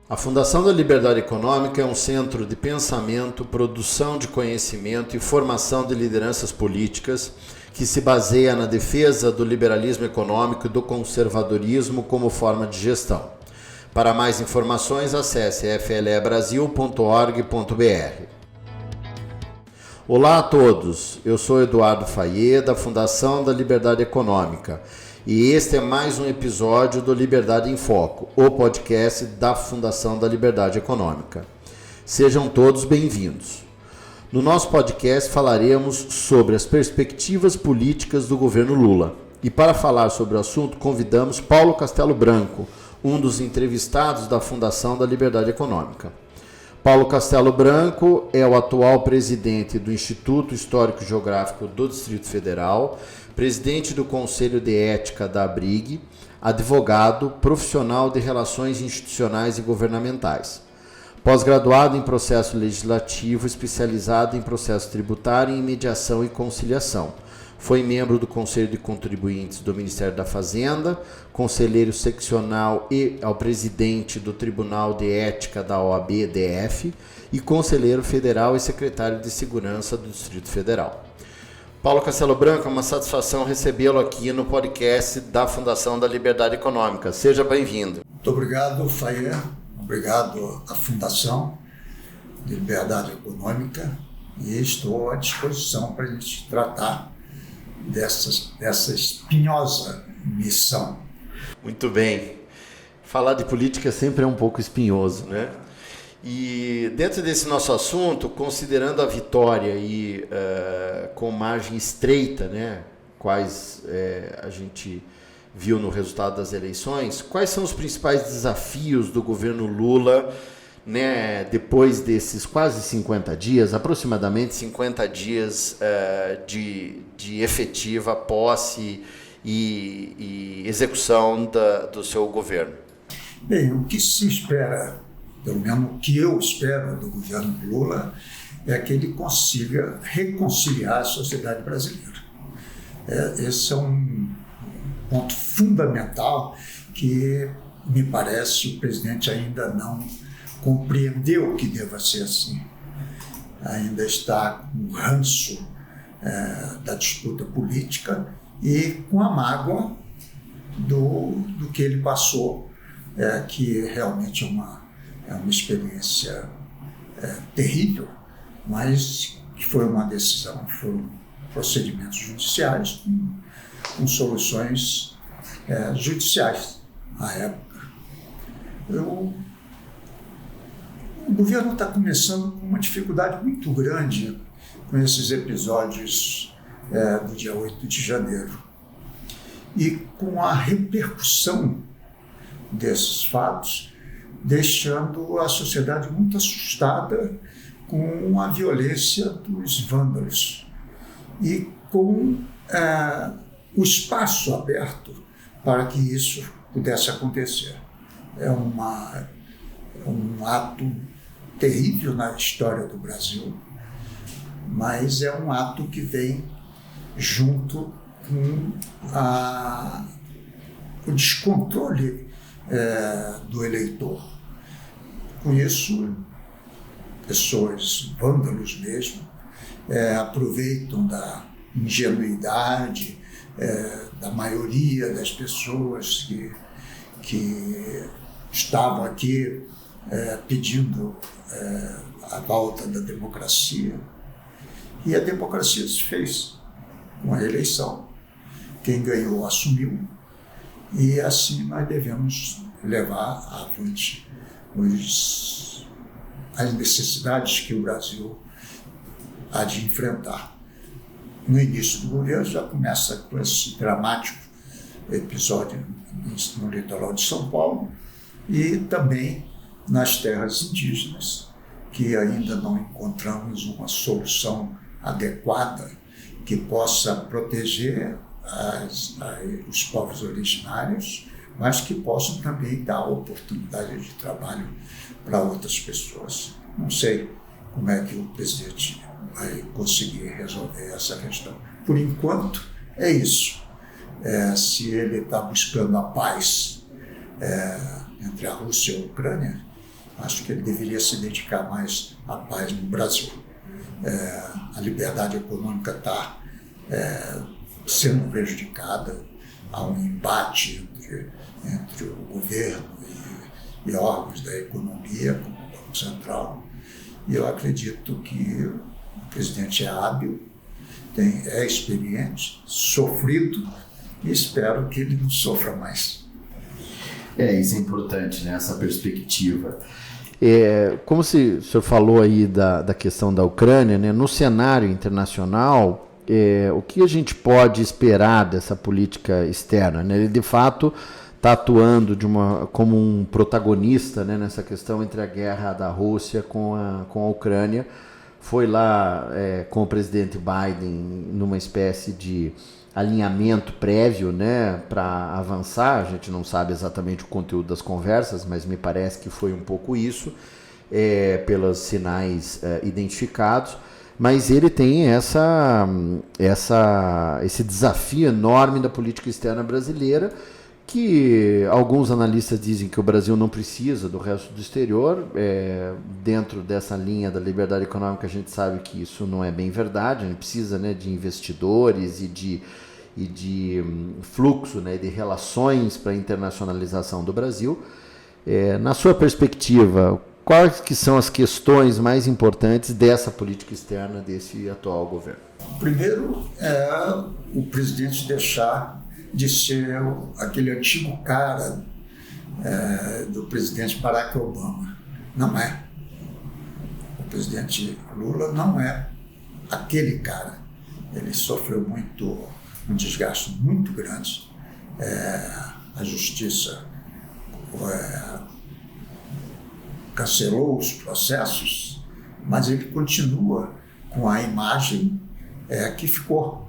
A Fundação da Liberdade Econômica é um centro de pensamento, produção de conhecimento e formação de lideranças políticas que se baseia na defesa do liberalismo econômico e do conservadorismo como forma de gestão. Para mais informações, acesse flebrasil.org.br. Olá a todos, eu sou Eduardo Fayet, da Fundação da Liberdade Econômica, e este é mais um episódio do Liberdade em Foco, o podcast da Fundação da Liberdade Econômica. Sejam todos bem-vindos. No nosso podcast falaremos sobre as perspectivas políticas do governo Lula. E para falar sobre o assunto, convidamos Paulo Castelo Branco, um dos entrevistados da Fundação da Liberdade Econômica. Paulo Castelo Branco é o atual presidente do Instituto Histórico e Geográfico do Distrito Federal, presidente do Conselho de Ética da ABRIG, advogado, profissional de relações institucionais e governamentais. Pós-graduado em processo legislativo, especializado em processo tributário e em mediação e conciliação. Foi membro do Conselho de Contribuintes do Ministério da Fazenda, conselheiro seccional e ao presidente do Tribunal de Ética da OAB-DF e conselheiro federal e secretário de Segurança do Distrito Federal. Paulo Castelo Branco, é uma satisfação recebê-lo aqui no podcast da Fundação da Liberdade Econômica. Seja bem-vindo. Muito obrigado, Fayet. Obrigado à Fundação de Liberdade Econômica e estou à disposição para a gente tratar dessa espinhosa missão. Muito bem. Falar de política sempre é um pouco espinhoso, né? E dentro desse nosso assunto, considerando a vitória e com margem estreita, né, quais a gente viu no resultado das eleições, quais são os principais desafios do governo Lula, né, depois desses quase 50 dias, aproximadamente 50 dias de efetiva posse e execução do seu governo? Bem, o que se espera, pelo menos o que eu espero do governo Lula, é que ele consiga reconciliar a sociedade brasileira. Esse é um ponto fundamental que, me parece, o presidente ainda não compreendeu que deva ser assim. Ainda está com o ranço da disputa política e com a mágoa do que ele passou, que realmente é uma experiência terrível, mas que foi uma decisão, foram procedimentos judiciais com soluções judiciais à época. O governo está começando com uma dificuldade muito grande com esses episódios do dia 8 de janeiro. E com a repercussão desses fatos, deixando a sociedade muito assustada com a violência dos vândalos e com o espaço aberto para que isso pudesse acontecer. É um ato terrível na história do Brasil, mas é um ato que vem junto com o descontrole do eleitor. Com isso, pessoas, vândalos mesmo, aproveitam da ingenuidade da maioria das pessoas que estavam aqui pedindo a volta da democracia. E a democracia se fez com a eleição. Quem ganhou assumiu, e assim nós devemos levar avante as necessidades que o Brasil há de enfrentar. No início do governo já começa com esse dramático episódio no litoral de São Paulo e também nas terras indígenas, que ainda não encontramos uma solução adequada que possa proteger os povos originários, mas que possam também dar oportunidade de trabalho para outras pessoas. Não sei como é que o presidente vai conseguir resolver essa questão. Por enquanto, é isso. Se ele está buscando a paz entre a Rússia e a Ucrânia, Acho que ele deveria se dedicar mais à paz no Brasil. A liberdade econômica está sendo prejudicada, há um embate entre o governo e órgãos da economia, como o Banco Central, e eu acredito que o presidente é hábil, é experiente, sofrido, e espero que ele não sofra mais. Isso é importante, né, essa perspectiva. Como o senhor falou aí da questão da Ucrânia, né, no cenário internacional, o que a gente pode esperar dessa política externa? Né? Ele, de fato, está atuando como um protagonista, né, nessa questão entre a guerra da Rússia com a Ucrânia. Foi lá com o presidente Biden numa espécie de alinhamento prévio, né, para avançar. A gente não sabe exatamente o conteúdo das conversas, mas me parece que foi um pouco isso, pelos sinais identificados. Mas ele tem esse desafio enorme da política externa brasileira, que alguns analistas dizem que o Brasil não precisa do resto do exterior. Dentro dessa linha da liberdade econômica, a gente sabe que isso não é bem verdade. A gente precisa, né, de investidores e de fluxo, né, de relações para a internacionalização do Brasil. Na sua perspectiva, quais que são as questões mais importantes dessa política externa desse atual governo? Primeiro, o presidente deixar de ser aquele antigo cara do presidente Barack Obama. Não é. O presidente Lula não é aquele cara. Ele sofreu um desgaste muito grande. A justiça cancelou os processos, mas ele continua com a imagem que ficou,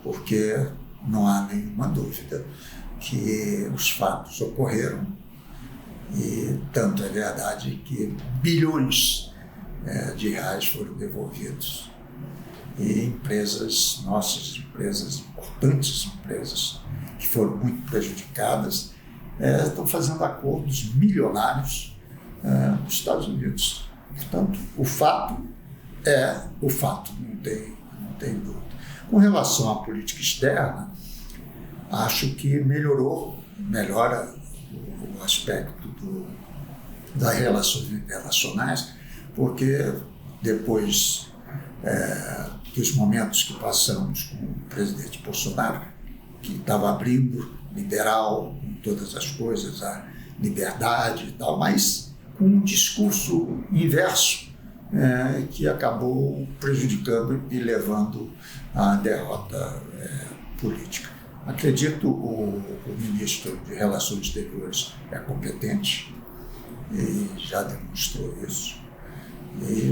porque não há nenhuma dúvida que os fatos ocorreram, e tanto é verdade que bilhões de reais foram devolvidos, e nossas empresas, importantes empresas, que foram muito prejudicadas, estão fazendo acordos milionários nos Estados Unidos. Portanto, o fato é o fato, não tem dúvida. Com relação à política externa, acho que melhora o aspecto das relações internacionais, porque depois dos momentos que passamos com o presidente Bolsonaro, que estava abrindo, liberal, com todas as coisas, a liberdade e tal, mas com um discurso inverso, que acabou prejudicando e levando à derrota política. Acredito o ministro de Relações Exteriores é competente e já demonstrou isso,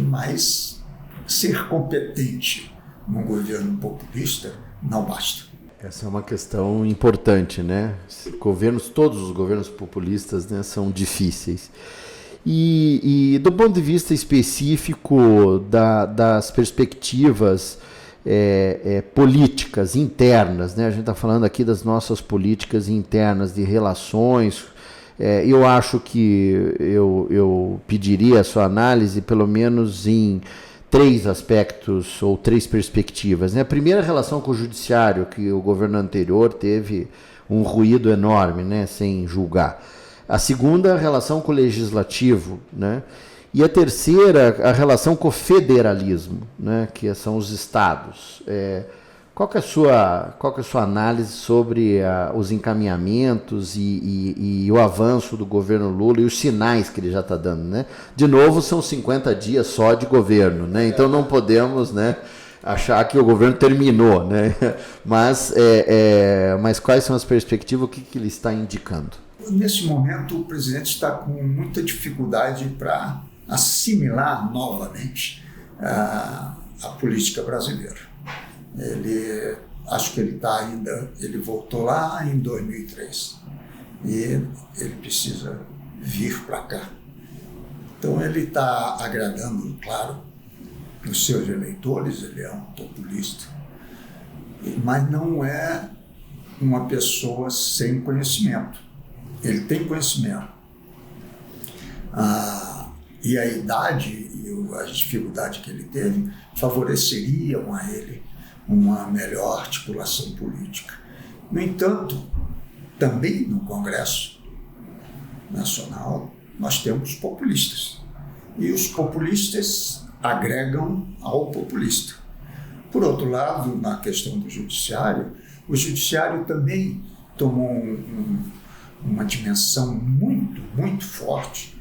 mas ser competente num governo populista não basta. Essa é uma questão importante, né? Todos os governos populistas, né, são difíceis. E do ponto de vista específico das perspectivas políticas internas, né? A gente está falando aqui das nossas políticas internas de relações. Eu acho que eu pediria a sua análise pelo menos em 3 aspectos ou 3 perspectivas, né? A primeira, a relação com o judiciário, que o governo anterior teve um ruído enorme, né, sem julgar. A segunda, a relação com o legislativo, né? E a terceira, a relação com o federalismo, né, que são os estados. Qual que é a sua análise sobre os encaminhamentos e o avanço do governo Lula e os sinais que ele já está dando, né? De novo, são 50 dias só de governo, né? Então não podemos, né, achar que o governo terminou, né? Mas quais são as perspectivas, o que ele está indicando? Nesse momento, o presidente está com muita dificuldade para assimilar novamente a política brasileira. Acho que ele voltou lá em 2003 e ele precisa vir para cá. Então ele está agradando, claro, os seus eleitores, ele é um populista, mas não é uma pessoa sem conhecimento. Ele tem conhecimento. E a idade e as dificuldades que ele teve favoreceriam a ele uma melhor articulação política. No entanto, também no Congresso Nacional nós temos populistas. E os populistas agregam ao populista. Por outro lado, na questão do judiciário, o judiciário também tomou uma dimensão muito, muito forte,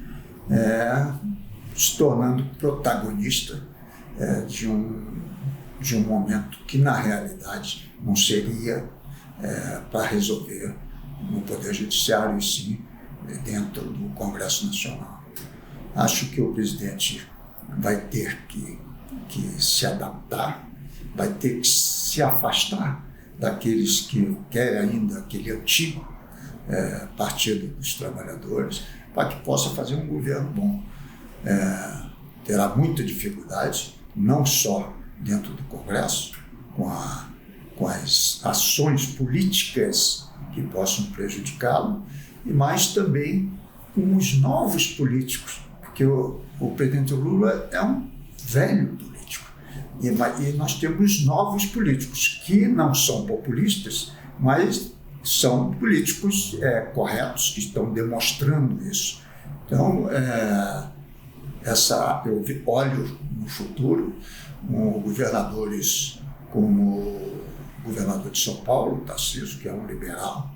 se tornando protagonista de um momento que, na realidade, não seria para resolver no Poder Judiciário, e sim dentro do Congresso Nacional. Acho que o presidente vai ter que se adaptar, vai ter que se afastar daqueles que querem ainda aquele antigo Partido dos Trabalhadores, para que possa fazer um governo bom. Terá muita dificuldade, não só dentro do Congresso, com as ações políticas que possam prejudicá-lo, mas também com os novos políticos, porque o presidente Lula é um velho político. E nós temos novos políticos que não são populistas, mas são políticos corretos, que estão demonstrando isso. Então, eu olho no futuro governadores como o governador de São Paulo, Tarcísio, que é um liberal,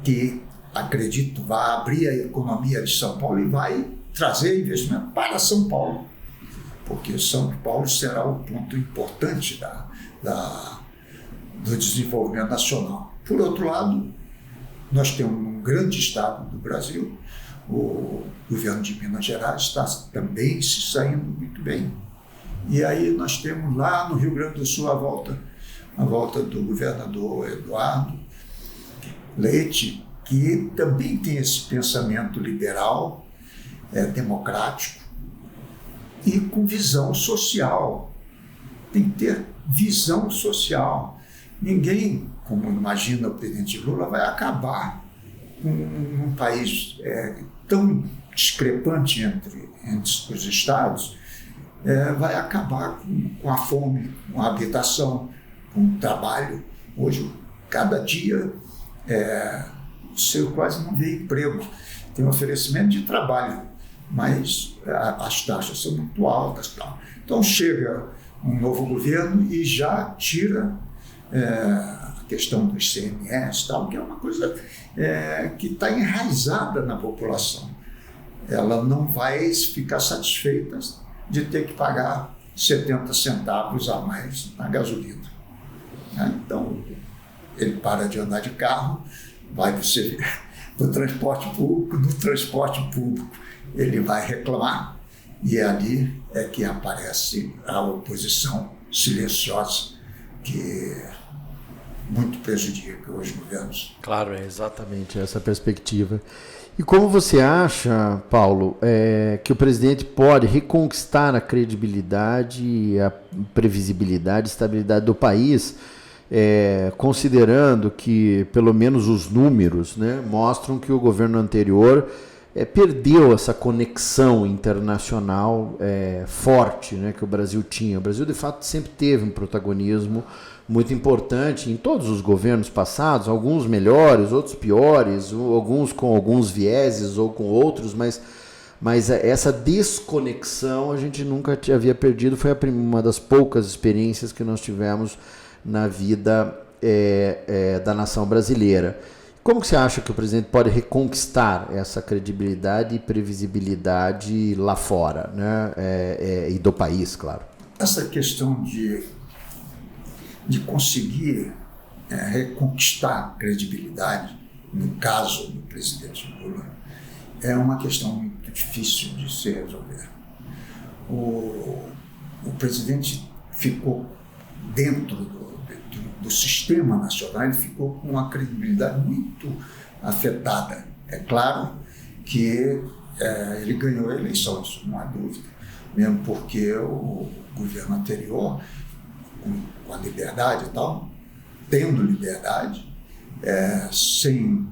que acredito vai abrir a economia de São Paulo e vai trazer investimento para São Paulo, porque São Paulo será o ponto importante do desenvolvimento nacional. Por outro lado, nós temos um grande estado do Brasil, o governo de Minas Gerais está também se saindo muito bem. E aí nós temos lá no Rio Grande do Sul a volta do governador Eduardo Leite, que também tem esse pensamento liberal, democrático e com visão social. Tem que ter visão social. Ninguém, como imagina o presidente Lula, vai acabar com um país tão discrepante entre os estados, vai acabar com a fome, com a habitação, com o trabalho. Hoje, cada dia, você quase não vê emprego. Tem um oferecimento de trabalho, mas as taxas são muito altas. Então, chega um novo governo e já tira a questão do ICMS, que é uma coisa que está enraizada na população. Ela não vai ficar satisfeita de ter que pagar 70 centavos a mais na gasolina. Então, ele para de andar de carro, vai para o transporte público, no transporte público ele vai reclamar, e ali é que aparece a oposição silenciosa, que muito prejudica os governos. Claro, é exatamente essa perspectiva. E como você acha, Paulo, que o presidente pode reconquistar a credibilidade, a previsibilidade, a estabilidade do país, considerando que, pelo menos os números, né, mostram que o governo anterior perdeu essa conexão internacional forte, né, que o Brasil tinha. O Brasil, de fato, sempre teve um protagonismo muito importante em todos os governos passados, alguns melhores, outros piores, alguns com alguns vieses ou com outros, mas essa desconexão a gente nunca havia perdido. Foi uma das poucas experiências que nós tivemos na vida da nação brasileira. Como que você acha que o presidente pode reconquistar essa credibilidade e previsibilidade lá fora, né? E do país, claro? Essa questão de conseguir reconquistar a credibilidade, no caso do presidente Lula, é uma questão muito difícil de se resolver. O presidente ficou dentro do sistema nacional, ele ficou com uma credibilidade muito afetada. É claro que ele ganhou a eleição, isso não há dúvida, mesmo porque o governo anterior, com a liberdade e tal, tendo liberdade, sem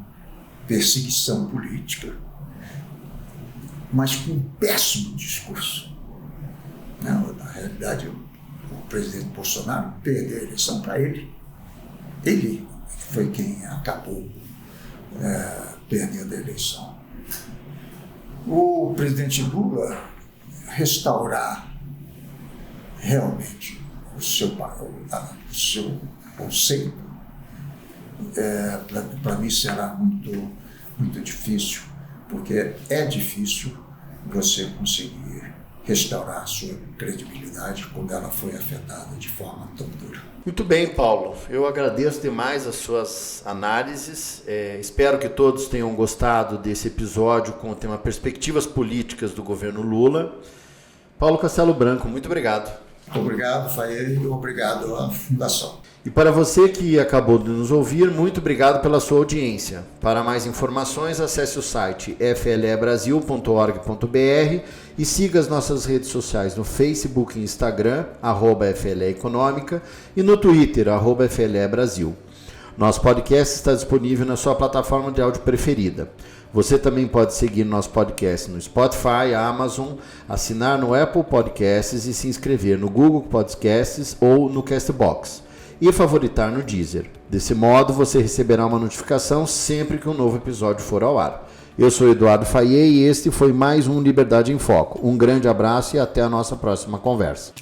perseguição política, mas com um péssimo discurso. Na realidade, o presidente Bolsonaro perdeu a eleição para ele. Ele foi quem acabou perdendo a eleição. O presidente Lula restaurar realmente o seu conceito, para mim será muito, muito difícil, porque é difícil você conseguir restaurar a sua credibilidade quando ela foi afetada de forma tão dura. Muito bem, Paulo. Eu agradeço demais as suas análises. Espero que todos tenham gostado desse episódio com o tema Perspectivas Políticas do Governo Lula. Paulo Castelo Branco, muito obrigado. Muito obrigado, Faiê, e obrigado à Fundação. E para você que acabou de nos ouvir, muito obrigado pela sua audiência. Para mais informações, acesse o site flebrasil.org.br e siga as nossas redes sociais no Facebook e Instagram, @FLEeconômica, e no Twitter, @FLEbrasil. Nosso podcast está disponível na sua plataforma de áudio preferida. Você também pode seguir nosso podcast no Spotify, Amazon, assinar no Apple Podcasts e se inscrever no Google Podcasts ou no Castbox. E favoritar no Deezer. Desse modo, você receberá uma notificação sempre que um novo episódio for ao ar. Eu sou Eduardo Faiê e este foi mais um Liberdade em Foco. Um grande abraço e até a nossa próxima conversa.